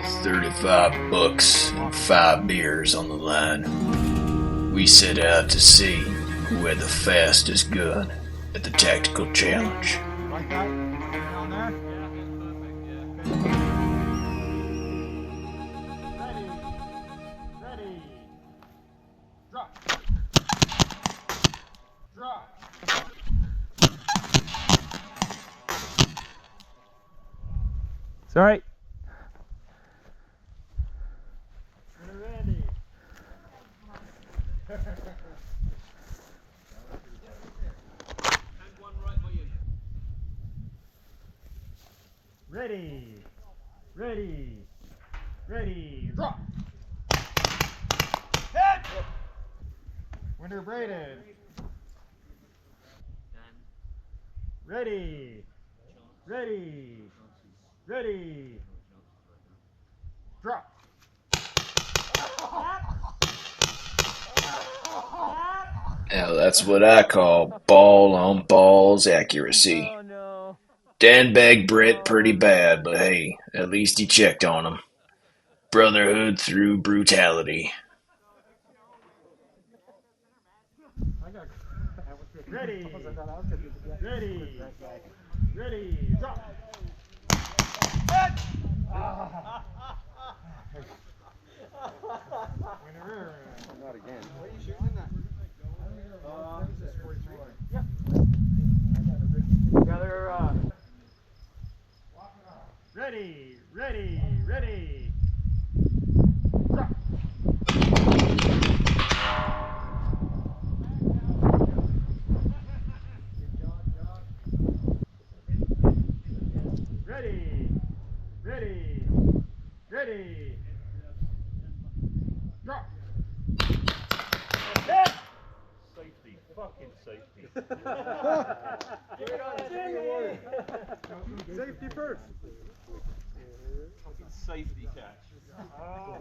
$35 and 5 beers on the line. We set out to see who had the fastest gun at the tactical challenge. Like that? Down there? Ready. Drop. It's alright. Ready, drop. Hit! Winner braided. Ready, drop. Now that's what I call ball on balls accuracy. Oh no. Dan bagged Brett pretty bad, but hey, at least he checked on him. Brotherhood through brutality. Ready, drop. Hit! Winner. Not again. What are you shooting that? This is 43. Yep. Together, Ready. Drop. Ready. Drop. Hit! Safety, fucking safety. Give it on Jimmy! Safety first. Fucking safety catch. Oh.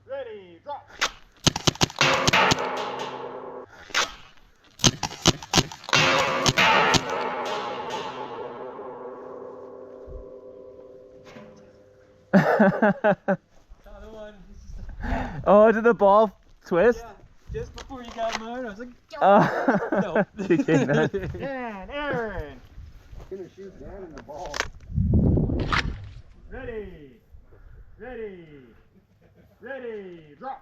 Ready, drop. Oh, did the ball twist? Yeah, just before you got mine, I was like, No. TK, man. Dan, Aaron. Gonna shoot Dan in the ball. Ready, drop.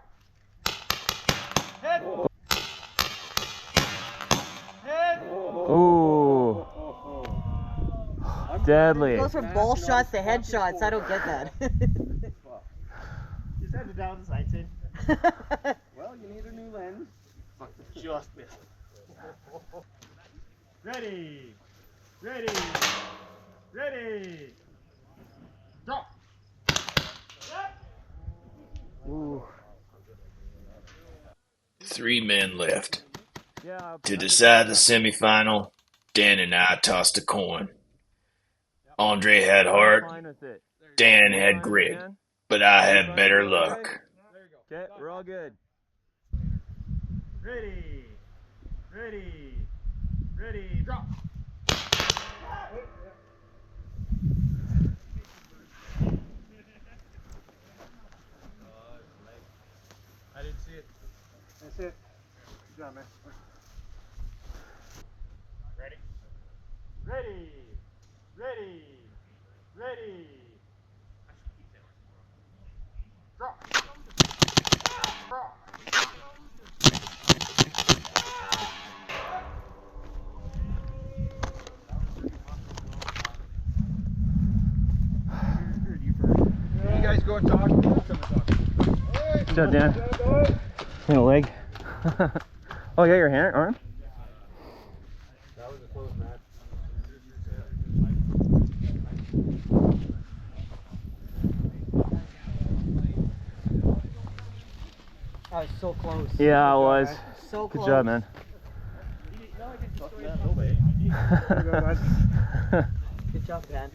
Hit. Hit. Ooh. Deadly. Goes from ball shots to headshots. I don't get that. Just had to down the sights in. Well, you need a new lens. just missed. Ready, drop. Ooh. 3 men left. Yeah. To decide the semifinal, Dan and I tossed a coin. Andre had heart, Fine with it. Dan had grit, but I had better luck. Okay, we're all good. Ready, drop. I didn't see it. That's it. Good job, man. Ready. Drop. You guys go and talk. Good job, Dan. In a leg. Oh, yeah, your hand, arm? That was a close match. I was so close. Yeah, I was. So Good close. job, man. Good job, Dan.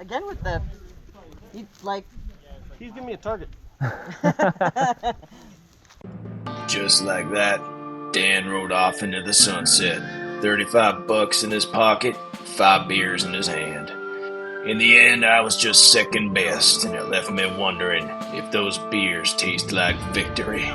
Again with the, you like. He's giving me a target. Just like that, Dan rode off into the sunset. $35 in his pocket, 5 beers in his hand. In the end, I was just second best, and it left me wondering if those beers taste like victory.